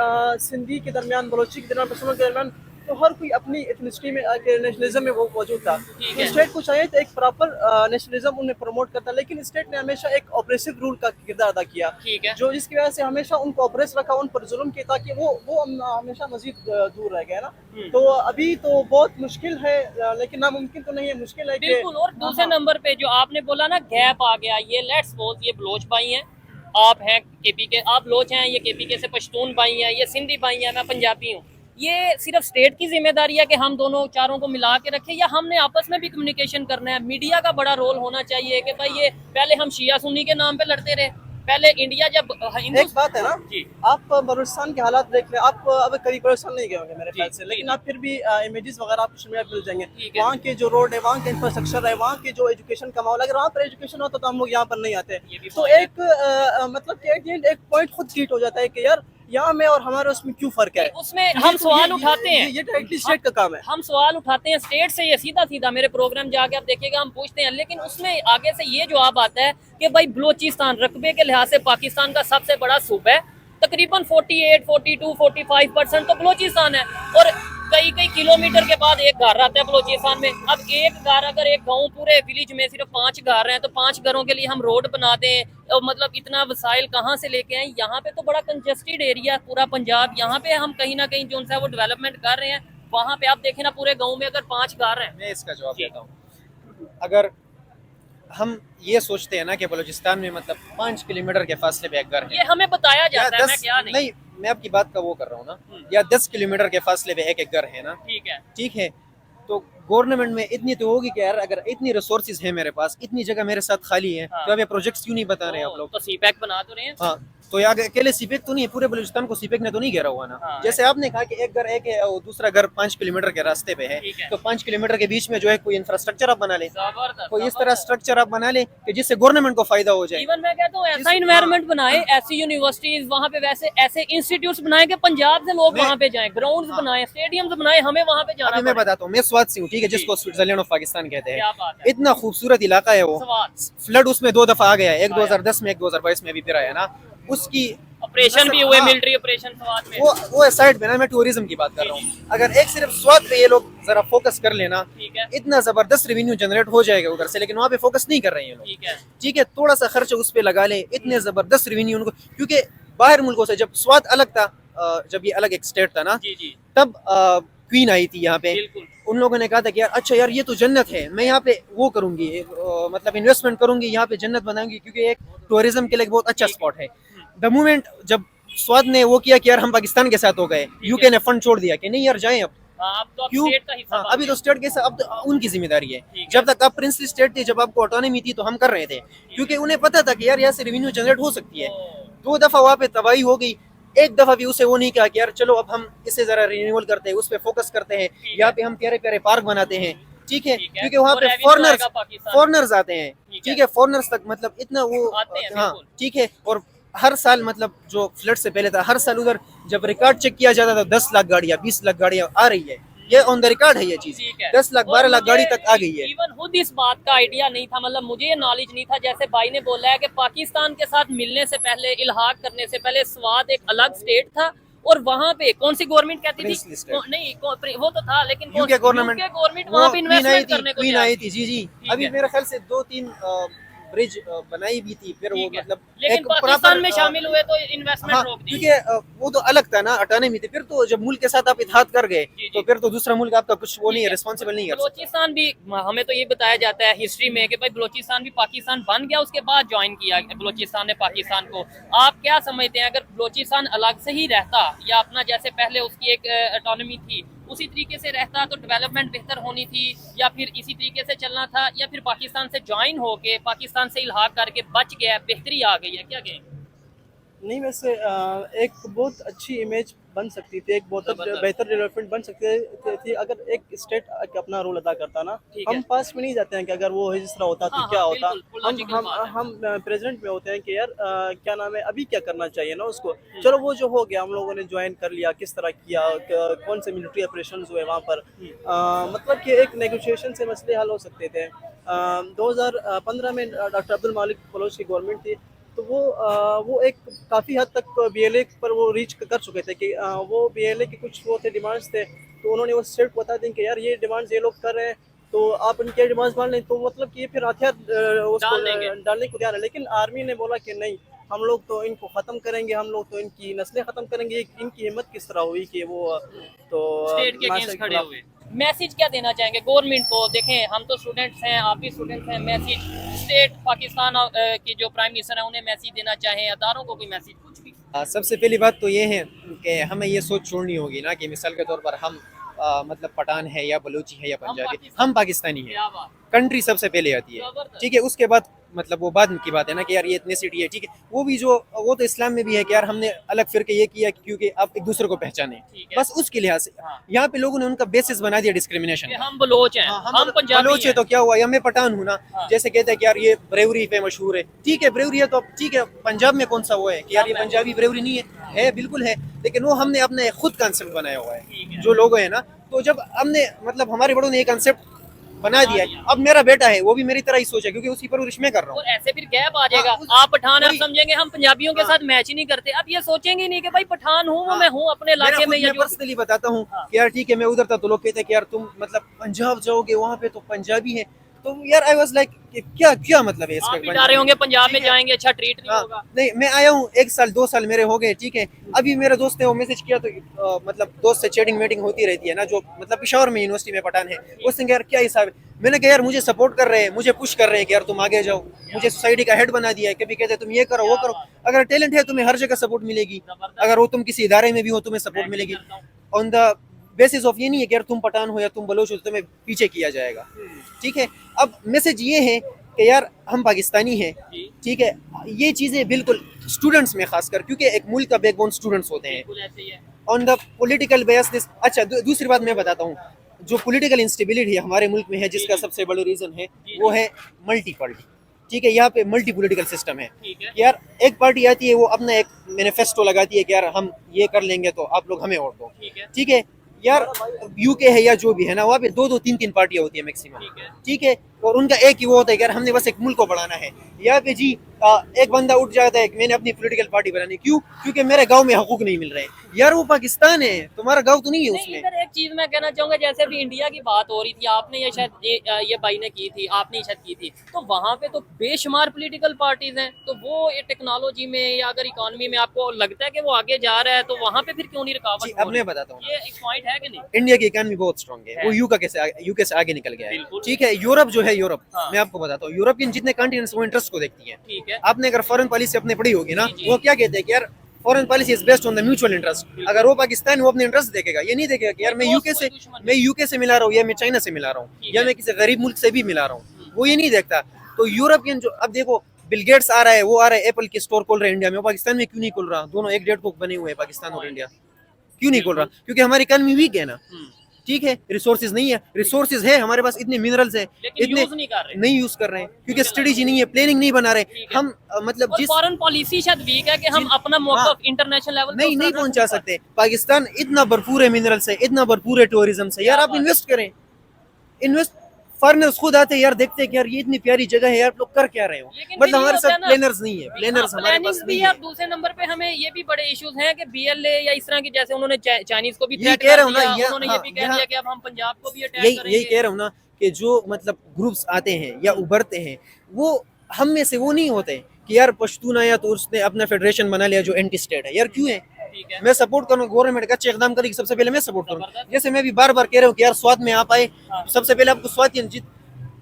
सिंधी के दरमियान, बलोची के दरमियान, पश्तूनों के दरमियान। तो हर कोई अपनी एथनिसिटी में नेशनलिज्म में वो मौजूद था। ठीक तो है। स्टेट को चाहिए तो एक प्रॉपर नेशनलिज्म उन्हें प्रमोट करता, लेकिन स्टेट ने हमेशा एक ऑपरेसिव रूल का किरदार अदा किया, ठीक है। जो जिसकी वजह से हमेशा उनको ऑपरेस रखा, उन पर जुल्म किया, ताकि वो हमेशा मजीद दूर रह गए ना। तो अभी तो बहुत मुश्किल है, लेकिन नामुमकिन तो नहीं है, मुश्किल है कि बिल्कुल। और दूसरे नंबर पे जो आपने बोला ना गैप आ गया, ये लेट्स सपोज ये बलोच भाई हैं, आप हैं केपी के, आप बलोच हैं, ये केपी के से पश्तून भाई हैं, ये सिंधी भाई हैं, मैं पंजाबी हूँ। ये सिर्फ स्टेट की जिम्मेदारी है कि हम दोनों चारों को मिला के रखें, या हमने आपस में भी कम्युनिकेशन करना है? मीडिया का बड़ा रोल होना चाहिए कि भाई ये पहले हम शिया सुन्नी के नाम पे लड़ते रहे, पहले इंडिया जब एक बात है ना, जी आप बलूचिस्तान के हालात देख रहे हैं, आप अब कभी बलूचिस्तान नहीं गए होंगे मेरे जी, ख्याल से, जी, लेकिन जी। आप फिर भी इमेजेस वगैरह आपको सोशल मीडिया पे मिल जाएंगे। ठीक है। वहाँ के जो रोड है, वहाँ का इंफ्रास्ट्रक्चर है, वहाँ के जो एजुकेशन का माहौल है, अगर वहाँ पर एजुकेशन होता तो हम लोग यहाँ पर नहीं आते। ये भी तो point है। एक मतलब कि at the end एक पॉइंट खुद क्रिएट हो जाता है कि यार यहाँ में और हमारे उसमें क्यों फर्क है। उसमें हम सवाल उठाते हैं, ये डायरेक्टली स्टेट का काम है। हम सवाल उठाते हैं स्टेट से, ये सीधा सीधा मेरे प्रोग्राम जाके आप देखिएगा हम पूछते हैं, लेकिन उसमें आगे से ये जवाब आता है कि भाई बलोचिस्तान रकबे के लिहाज से पाकिस्तान का सबसे बड़ा सूबा है, तकरीबन 48, 42, 45% तो बलोचिस्तान है, और कई कई किलोमीटर के बाद एक घर आता है बलोचिस्तान में। अब एक घर, अगर एक गांव पूरे विलेज में सिर्फ 5 घर हैं, तो 5 घरों के लिए हम रोड बना दें, और मतलब इतना वसाइल कहाँ से लेके आए? यहाँ पे तो बड़ा कंजेस्टेड एरिया है पूरा पंजाब, यहाँ पे हम कहीं ना कहीं जो है वो डेवलपमेंट कर रहे हैं। वहाँ पे आप देखें ना, पूरे गाँव में अगर 5 घर हैं। मैं इसका जवाब देता हूँ। अगर हम ये सोचते हैं ना कि बलूचिस्तान में मतलब 5 किलोमीटर के फासले पे एक घर है, ये हमें बताया या जाता है, मैं 10 क्या नहीं। मैं आपकी बात का वो कर रहा हूँ ना, या 10 किलोमीटर के फासले पे एक घर है ना, ठीक है। ठीक है। तो गवर्नमेंट में इतनी तो होगी कि यार अगर इतनी रिसोर्सेज है मेरे पास, इतनी जगह मेरे साथ खाली है, हाँ। तो अब ये प्रोजेक्ट्स क्यों नहीं बता रहे आप लोग? तो सीपैक बना तो रहे हैं। हाँ, तो यार अकेले सीपेक तो नहीं है, पूरे बलूचिस्तान को सीपेक ने तो नहीं घेरा हुआ ना। हाँ। जैसे आपने कहा कि एक घर एक है और दूसरा घर 5 किलोमीटर के रास्ते पे है, ठीक है। तो 5 किलोमीटर के बीच में जो है कोई इंफ्रास्ट्रक्चर आप बना ले, जबरदस्त, कोई इस तरह जबरदस्त। स्ट्रक्चर आप बना ले कि जिससे गवर्नमेंट को फायदा हो जाए। इवन मैं कहता हूँ ऐसा जिस- इन्वायरमेंट बनाए, ऐसी यूनिवर्सिटीज वहाँ पे वैसे ऐसे इंस्टीट्यूट्स बनाए कि पंजाब से लोग मैं- वहाँ पे जाएं, ग्राउंड्स बनाए, स्टेडियम्स बनाए, हमें वहाँ पे जाना अभी मैं पड़े। बताता हूँ, मैं स्वात से हूँ, ठीक है, जिसको स्विट्जरलैंड ऑफ पाकिस्तान कहते क्या हैं। बात है। इतना खूबसूरत इलाका है वो। स्वाद फ्लड उसमें 2 दफा आ गया है, एक आया। 2010 में, एक 2022 में भी फिर आया ना। उसकी ऑपरेशन भी हुए, हाँ, मिलिट्री ऑपरेशन स्वाद में। वो साइड पे ना, मैं टूरिज्म की बात कर रहा हूँ। अगर एक सिर्फ स्वाद पे ये लोग जरा फोकस कर लेना, ठीक है, इतना जबरदस्त रेवेन्यू जनरेट हो जाएगा उधर से, लेकिन वहाँ पे फोकस नहीं कर रहे हैं ये लोग। ठीक है, ठीक है, थोड़ा सा खर्च उस पे लगा ले, इतने जबरदस्त रेवेन्यू उनको, क्योंकि बाहर मुल्कों से जब स्वाद अलग था, जब ये अलग एक स्टेट था ना, जी जी, तब क्वीन आई थी यहाँ पे। बिल्कुल। उन लोगों ने कहा था कि यार अच्छा यार ये तो जन्नत है, मैं यहाँ पे वो करूंगी, मतलब इन्वेस्टमेंट करूंगी, यहाँ पे जन्नत बनाऊंगी, क्योंकि एक टूरिज्म के लिए एक बहुत अच्छा स्पॉट है। द मोमेंट जब स्वाद ने वो किया कि यार हम पाकिस्तान के साथ हो गए, यूके ने फंड छोड़ दिया कि नहीं यार जाएं अब। हाँ, अब तो आप क्यों? स्टेट का हिस्सा हाँ, बन अभी गए। तो स्टेट के साथ, अब तो उनकी जिम्मेदारी है। ठीक है। जब तक आप प्रिंसली स्टेट थे, जब आपको ऑटोनॉमी थी, तो हम कर रहे थे, क्योंकि उन्हें पता था कि यार यहाँ से रेवेन्यू जनरेट हो सकती है। 2 दफा वहाँ पे तबाही हो गई, एक दफा भी उसे वो नहीं कहा कि यार चलो अब हम इसे जरा रिन्यूअल करते हैं, उस पे फोकस करते हैं, है। यहाँ पे हम प्यारे प्यारे पार्क बनाते हैं, ठीक है, ठीक है। क्योंकि वहाँ और पे revenue फॉरनर्स आएगा पाकिस्तान। फॉरनर्स आते हैं, ठीक ठीक है। है, फॉरनर्स तक मतलब इतना वो, आते हैं, हाँ बिल्कुल। ठीक है। और हर साल मतलब जो फ्लड से पहले था, हर साल उधर जब रिकॉर्ड चेक किया जाता था 10 लाख गाड़ियाँ, 20 लाख गाड़ियाँ आ रही है, ये ऑन द रिकॉर्ड है ये चीज। ठीक है। 10 लाख 12 लाख गाड़ी तक आ गई है। इवन खुद इस बात का आइडिया नहीं था, मतलब मुझे ये नॉलेज नहीं था, जैसे भाई ने बोला है कि पाकिस्तान के साथ मिलने से पहले, इल्हाक करने से पहले स्वाद एक अलग स्टेट था, और वहाँ पे कौन सी गवर्नमेंट कहती Princely थी? state। नहीं, वो तो था, लेकिन यूके गवर्नमेंट गवर्नमेंट वहाँ पे इन्वेस्टमेंट करने को क्वीन तैयार आई थी। थी, जी जी। ठीक अभी है। मेरे ख्याल से 2-3 ब्रिज बनाई भी थी, फिर वो ठीक है। मतलब लेकिन एक पाकिस्तान proper, में शामिल हुए तो इन्वेस्टमेंट हाँ, रोक दी। क्योंकि वो तो अलग था ना, ऑटोनॉमी थी। फिर तो जब मुल्क के साथ आप इत्तेहाद कर गए, जी, जी। तो फिर तो दूसरा मुल्क आपका कुछ वो नहीं है, ठीक है। रिस्पॉन्सिबल नहीं कर सकता। बलोचिस्तान भी, हमें तो ये बताया जाता है हिस्ट्री में कि भाई बलोचिस्तान भी पाकिस्तान बन गया, उसके बाद ज्वाइन किया बलोचिस्तान ने पाकिस्तान को। आप क्या समझते हैं, अगर बलोचिस्तान अलग से ही रहता, या अपना जैसे पहले उसकी एक ऑटोनॉमी थी उसी तरीके से रहता, तो डेवलपमेंट बेहतर होनी थी, या फिर इसी तरीके से चलना था, या फिर पाकिस्तान से ज्वाइन होके पाकिस्तान से इल्हाक करके बच गया, बेहतरी आ गई है, क्या कहें? नहीं, वैसे एक बहुत अच्छी इमेज बन सकती थी, एक बहुत जबरदस्त। बेहतर डेवलपमेंट बन सकती थी अगर एक स्टेट अपना रोल अदा करता ना। ठीक हम है। पास में नहीं जाते हैं कि अगर वो इस तरह होता तो हाँ, क्या हाँ, होता। बिल्कुल, logical बात है। हम प्रेजेंट में होते हैं कि यार क्या नाम है, अभी क्या करना चाहिए ना उसको। चलो वो जो हो गया, हम लोगों ने ज्वाइन कर लिया, किस तरह किया, कौन से मिलिट्री ऑपरेशन हुए वहाँ पर, मतलब कि एक नेगोशिएशन से मसले हल हो सकते थे। 2015 में डॉक्टर अब्दुल मालिक बलोच की गवर्नमेंट थी, तो वो एक काफ़ी हद तक बीएलए पर वो रीच कर चुके थे कि वो बीएलए के कुछ वो थे डिमांड्स थे, तो उन्होंने वो स्टेट को बता दें कि यार ये डिमांड्स ये लोग कर रहे हैं, तो आप इनके डिमांड्स मान लें, तो मतलब कि ये फिर हथियार उसको डालने को तैयार है। लेकिन आर्मी ने बोला कि नहीं, हम लोग तो इनको ख़त्म करेंगे, हम लोग तो इनकी नस्लें ख़त्म करेंगे। इनकी हिम्मत किस तरह हुई कि वो तो स्टेट के अगेंस्ट खड़े हुए। मैसेज क्या देना चाहेंगे गवर्नमेंट को? देखें, हम तो स्टूडेंट्स हैं, आप भी स्टूडेंट्स हैं, मैसेज स्टेट पाकिस्तान के जो प्राइम मिनिस्टर हैं उन्हें मैसेज देना चाहें, अदारों को कोई मैसेज, कुछ भी। सबसे पहली बात तो ये है कि हमें ये सोच छोड़नी होगी ना कि मिसाल के तौर पर हम मतलब पठान है या बलूची है या पंजाबी, हम पाकिस्तानी हैं। क्या बात, कंट्री सबसे पहले आती है, जबरदस्त। ठीक है, उसके बाद मतलब वो बाद की बात है ना कि यार ये एथनिसिटी है, ठीक है, वो भी जो वो तो इस्लाम में भी है कि यार हमने अलग फिरके ये किया क्योंकि आप एक दूसरे को पहचाने, ठीक है। बस उसके लिहाज से। हाँ। यहाँ पे लोगों ने उनका बेसिस बना दिया डिस्क्रिमिनेशन कि का। हम बलोच हैं, हाँ, हम पंजाबी बलोच है हैं। तो क्या हुआ, या मैं पठान हूँ ना, हाँ। जैसे कहते हैं कि यार ये ब्रेवरी पे मशहूर है, ठीक है ब्रेवरी है तो ठीक है, पंजाब में कौन सा वो है कि यार ये पंजाबी ब्रेवरी नहीं है बिल्कुल है, लेकिन वो हमने अपने खुद कॉन्सेप्ट बनाया हुआ ठीक है है। जो लोग हैं ना। तो जब हमने मतलब हमारे बड़ों ने ये कॉन्सेप्ट बना दिया है, अब मेरा बेटा है वो भी मेरी तरह ही सोचा, क्योंकि उसी परवरिश में कर रहा हूँ। और ऐसे फिर गैप आ जाएगा, हाँ, आप पठान आप वही- समझेंगे हम पंजाबियों के हाँ। साथ मैच ही नहीं करते, अब ये सोचेंगे नहीं कि भाई पठान हूँ, हाँ। मैं हूँ अपने इलाके में, या मैं जो पर्सनली बताता हूँ हाँ। कि यार ठीक है मैं उधर था तो लोग कहते हैं कि यार तुम मतलब पंजाब जाओगे वहाँ पे तो पंजाबी है, तो यार आई वाज लाइक क्या क्या मतलब है आप इसका। भी डर रहे होंगे पंजाब में ठीक है। जाएंगे अच्छा ट्रीट नहीं हाँ, होगा। नहीं मैं आया हूँ 1 साल 2 साल मेरे हो गए, ठीक है। अभी मेरे दोस्त ने वो मैसेज किया तो मतलब दोस्त से चैटिंग मीटिंग होती रहती है ना, जो मतलब पेशावर में यूनिवर्सिटी में पठान है, उसने कहा यार क्या हिसाब है। मैंने कहा यार मुझे सपोर्ट कर रहे हैं, मुझे पुश कर रहे हैं कि यार तुम आगे जाओ, मुझे सोसाइटी का हेड बना दिया है, कभी कहते हैं तुम ये करो वो करो। अगर टैलेंट है तुम्हें हर जगह सपोर्ट मिलेगी, अगर वो तुम किसी इदारे में भी हो तुम्हें सपोर्ट मिलेगी, ऑन द बेसिस ऑफ ये नहीं है कि यार तुम पठान हो या तुम बलोच हो तो तुम्हें पीछे किया जाएगा, ठीक है। अब मैसेज ये है कि यार हम पाकिस्तानी हैं, जी ठीक है, ये चीज़ें बिल्कुल स्टूडेंट्स में खासकर, क्योंकि एक मुल्क का बैकबोन स्टूडेंट्स होते हैं। बिल्कुल ऐसे ही है। On the political base this, अच्छा दूसरी बात मैं बताता हूँ, जो पॉलिटिकल इंस्टेबिलिटी हमारे मुल्क में है, जिसका सबसे बड़ा रीज़न है वो है मल्टी पार्टी, ठीक है, यहाँ पे मल्टी पॉलिटिकल सिस्टम है। ठीक है यार एक पार्टी आती है, वो अपना एक मैनिफेस्टो लगाती है कि यार हम ये कर लेंगे तो आप लोग हमें वोट दो, ठीक है ठीक है। यार यूके है या जो भी है ना, वहाँ पे दो दो तीन तीन पार्टियां होती है मैक्सिमम, ठीक है ठीक है, और उनका एक ही वो होता है कि यार हमने बस एक मुल्क को बढ़ाना है। यहाँ पे जी एक बंदा उठ जाता है कि मैंने अपनी पॉलिटिकल पार्टी बनानी, क्यों? क्योंकि मेरे गांव में हकूक नहीं मिल रहे। यार वो पाकिस्तान है, तुम्हारा गांव तो नहीं है नहीं, उसमें। इधर एक चीज मैं कहना चाहूंगा, जैसे अभी इंडिया की बात हो रही थी, आपने ये शायद ये भाई ने की थी, आपने शायद की थी, तो वहां पे तो बेशुमार पॉलिटिकल पार्टीज हैं, तो वो ये टेक्नोलॉजी में या अगर इकोनॉमी में आपको लगता है कि वो आगे जा रहा है, तो वहां पे फिर क्यों नहीं जी रुकावट अब हो रही? मैं बताता हूँ, ये एक पॉइंट है कि नहीं? इंडिया की इकानमी बहुत स्ट्रांग है, है। वो यूके से आगे निकल गया है, बिल्कुल। ठीक है। यूरोप जो है, यूरोप हाँ। मैं आपको बताता हूँ, यूरोपियन जितने कंट्रीज वो इंटरेस्ट को देखती है। ठीक है आपने अगर फॉरेन पॉलिसी अपने पढ़ी होगी ना, जी, जी। वो क्या कहते हैं कि यार foreign policy is based on the mutual interest. अगर वो पाकिस्तान वो अपने इंटरेस्ट देखेगा, ये नहीं देखेगा कि यार मैं यूके से मिला रहा हूँ, या मैं चाइना से मिला रहा हूँ, ठीक या है। मैं किसी गरीब मुल्क से भी मिला रहा हूँ, वो ये नहीं देखता। तो यूरोपियन जो, अब देखो बिल गेट्स आ रहा है, वो आ रहा है एप्पल की स्टोर खोल रहे हैं इंडिया में, वो पाकिस्तान में क्यों नहीं खोल रहा? दोनों एक डेढ़ को बने हुए हैं पाकिस्तान और इंडिया, क्यों नहीं खोल रहा? क्योंकि हमारी इकॉनमी वीक है ना, ठीक है, रिसोर्सेज नहीं है, रिसोर्सेज है हमारे पास, इतने मिनरल्स है, लेकिन इतने यूज नहीं कर रहे। नहीं यूज कर रहे हैं, क्योंकि स्ट्रेटेजी नहीं है, प्लानिंग नहीं बना रहे ठीक है। हम। मतलब और जिस फॉरेन पॉलिसी शायद वीक है कि हम अपना मौकफ इंटरनेशनल लेवल पे नहीं उस नहीं तरह पहुंचा से सकते। पाकिस्तान इतना भरपूर है मिनरल से, इतना भरपूर है टूरिज्म से, यार क्या आप बात इन्वेस्ट करें, इन्वेस्ट। फॉरेनर्स खुद आते हैं यार, देखते हैं कि यार ये इतनी प्यारी जगह है, यार आप लोग कर क्या रहे हो। लेकिन मतलब फिर ये हमारे होता है साथ ना, प्लानर्स नहीं है, प्लानर्स हमारे पास प्लानिंग भी नहीं है, है। और दूसरे नंबर पे हमें ये भी बड़े इश्यूज हैं कि बीएलए या इस तरह की, जैसे उन्होंने चाइनीज को भी ये थ्रेट कह कर रहा हूं ना, दिया, ये- उन्होंने ये हाँ, भी कह यहाँ- दिया कि अब हम पंजाब को भी अटैक यही करेंगे। कह रहा हूँ ना कि जो मतलब ग्रुप्स आते हैं या उभरते हैं, वो हम में से वो नहीं होते कि यार पश्तून आया तो उसने अपना फेडरेशन बना लिया जो एंटी स्टेट है। यार क्यों है? ठीक है मैं सपोर्ट करूँ गवर्नमेंट का अच्छे इकदाम करेगी, सबसे पहले मैं सपोर्ट करूँ। जबरदस्त। जैसे मैं भी बार बार कह रहा हूँ कि यार स्वाद में आप आए, हाँ। सबसे पहले आपको स्वाद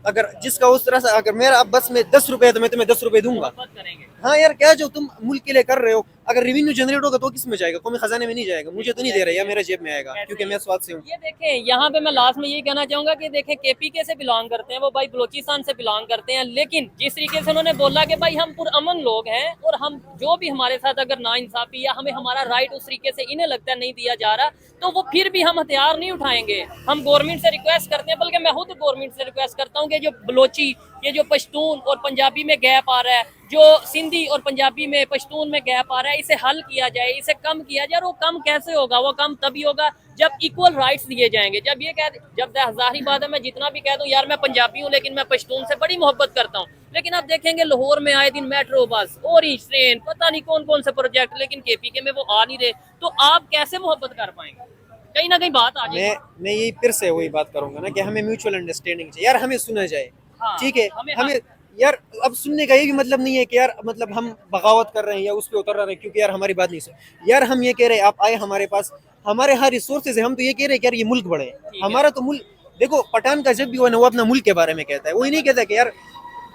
अगर जिसका उस तरह से, अगर मेरा अब बस में 10 रुपए है तो मैं तुम्हें 10 रुपए दूंगा। मोहब्बत करेंगे। हाँ यार, क्या जो तुम मुल्क के लिए कर रहे हो, अगर रेवेन्यू जनरेट होगा तो किस में जाएगा? कौमी खजाने में नहीं जाएगा, मुझे तो नहीं दे रहा, या मेरे जेब में आएगा, क्योंकि मैं स्वाद से हूँ। ये देखें, यहाँ पे मैं लास्ट में ये कहना चाहूंगा कि देखें, केपीके से बिलोंग करते हैं वो भाई, बलोचिस्तान से बिलोंग करते हैं, लेकिन जिस तरीके से उन्होंने बोला कि भाई हम पुरअमन लोग हैं, और हम जो भी हमारे साथ अगर नाइंसाफी या हमें हमारा राइट उस तरीके से इन्हें लगता है नहीं दिया जा रहा, तो वो फिर भी हम हथियार नहीं उठाएंगे। हम गवर्नमेंट से रिक्वेस्ट करते हैं, बल्कि मैं खुद गवर्नमेंट से रिक्वेस्ट करता हूँ कि जो बलोची, ये जो पश्तून और पंजाबी में गैप आ रहा है, जो सिंधी और पंजाबी में पश्तून में गैप आ रहा है, इसे हल किया जाए, इसे कम किया जाए। और वो कम कैसे होगा? वो कम तभी होगा जब इक्वल राइट्स दिए जाएंगे। जब जाहिर बात है, मैं जितना भी कह दूं यार मैं पंजाबी हूं, लेकिन मैं पश्तून से बड़ी मोहब्बत करता हूं, लेकिन आप देखेंगे लाहौर में आए दिन मेट्रो बस, ऑरेंज ट्रेन, पता नहीं कौन कौन से प्रोजेक्ट, लेकिन केपीके में वो आ नहीं रहे, तो आप कैसे मोहब्बत कर पाएंगे? कहीं ना कहीं बात आ जाएगी। मैं यही फिर से वही बात करूंगा ना कि हमें म्यूचुअल अंडरस्टैंडिंग चाहिए यार, हमें सुना जाए, हाँ, ठीक है। हमें हमें यार अब सुनने का ये भी मतलब नहीं है कि यार मतलब हम बगावत कर रहे हैं या उस पर उतर रहे हैं क्योंकि यार हमारी बात नहीं सुन। यार हम ये कह रहे हैं आप आए हमारे पास, हमारे हर रिसोर्सेज है, हम तो ये कह रहे हैं कि यार ये मुल्क बढ़े। हमारा तो मुल्क, देखो पठान का जब भी वो अपना मुल्क के बारे में कहता है, वो ये नहीं कहता कि यार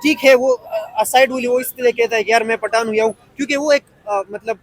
ठीक है, वो असाइड वाली वो इसलिए कहता है कि यार मैं पठान हूँ, या क्योंकि वो एक मतलब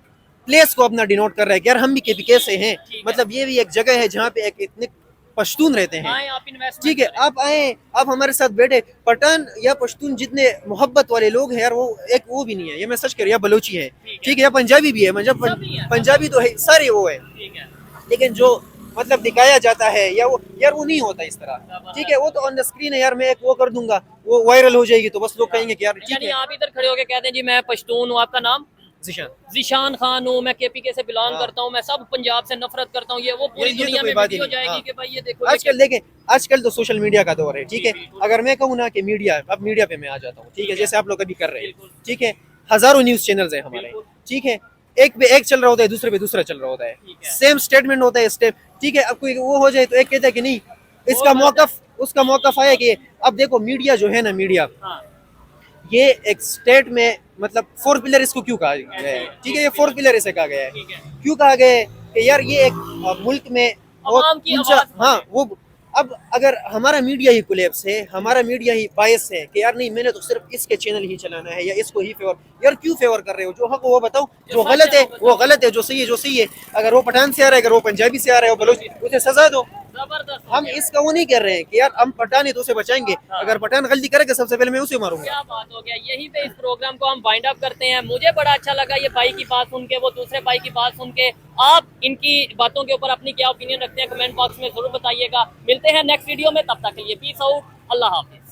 प्लेस को अपना डिनोट कर रहा है कि यार हम भी केपीके से हैं, मतलब ये भी एक जगह है जहाँ पे एक इतने पश्तून रहते हैं, आए, आप investment ठीक है। करें। आप आए, आप हमारे साथ बैठे। पठान या पश्तून जितने मोहब्बत वाले लोग हैं यार, वो एक वो भी नहीं है, ये मैं सच कह रहा हूं, या बलूची है, ठीक है, या पंजाबी भी है, मतलब सभी हैं, पंजाबी तो है, सारे वो है, ठीक है। लेकिन जो मतलब दिखाया जाता है या वो यार वो नहीं होता इस तरह, ठीक है। वो तो ऑन द स्क्रीन है यार, मैं एक वो कर दूंगा, वो वायरल हो जाएगी तो बस लोग कहेंगे कि यार ठीक यानी है। आप इधर खड़े होके कहते हैं जी मैं पश्तून हूँ, आपका नाम जिशान, जिशान खान हूँ, मैं केपीके से बिलोंग हाँ। करता हूँ, मैं सब पंजाब से नफरत करता हूँ, ये वो पूरी ये तो दुनिया कोई में बात ही वीडियो नहीं, जाएगी हाँ। कि भाई ये देखो आजकल देखें, आजकल तो सोशल मीडिया का दौर है, ठीक है। बिल्कुल। अगर मैं कहूँ ना कि मीडिया, अब मीडिया पे मैं आ जाता हूँ, ठीक है, ठीक है। जैसे आप लोग अभी कर रहे हैं, बिल्कुल। ठीक है, हजारों न्यूज चैनल्स है हमारे, बिल्कुल। ठीक है, एक पे एक चल रहा होता है, दूसरे पे दूसरा चल रहा होता है, ठीक है। सेम स्टेटमेंट होता है, स्टेप, ठीक है। अब कोई वो हो जाए तो एक कहता है कि नहीं, इसका मौकफ, उसका मौकफ आया कि अब देखो मीडिया जो है ना, मीडिया हाँ, ये एक स्टेट में मतलब 4 पिलर इसको क्यों कहा गया है, ठीक है, ये 4 पिलर इसे कहा गया है, ठीक है। क्यों कहा गया है कि यार ये एक मुल्क में अवाम की ऊंचा, आवाज़ हाँ वो। अब अगर हमारा मीडिया ही कोलैप्स है, हमारा मीडिया ही बायस है कि यार नहीं मैंने तो सिर्फ इसके चैनल ही चलाना है या इसको ही फेवर, यार क्यों फेवर कर रहे हो? जो हक वो बताओ, जो गलत है वो गलत है, जो सही है जो सही है। अगर वो पठान से आ रहा है, अगर वो पंजाबी से आ रहा है, वो बलोच, उसे सजा दो, जबरदस्त हो हम गया। इसका वो नहीं कर रहे हैं कि यार हम पठान है तो उसे बचाएंगे, हाँ। अगर पठान गलती करेगा सबसे पहले मैं उसे मारूंगा। क्या बात हो गया। यहीं पे इस प्रोग्राम को हम वाइंड अप करते हैं। मुझे बड़ा अच्छा लगा ये भाई की बात सुन के, वो दूसरे भाई की बात सुन के। आप इनकी बातों के ऊपर अपनी क्या ओपिनियन रखते हैं कमेंट बॉक्स में जरूर बताइएगा। मिलते हैं नेक्स्ट वीडियो में, तब तक के लिए पीस आउट, अल्लाह हाफिज।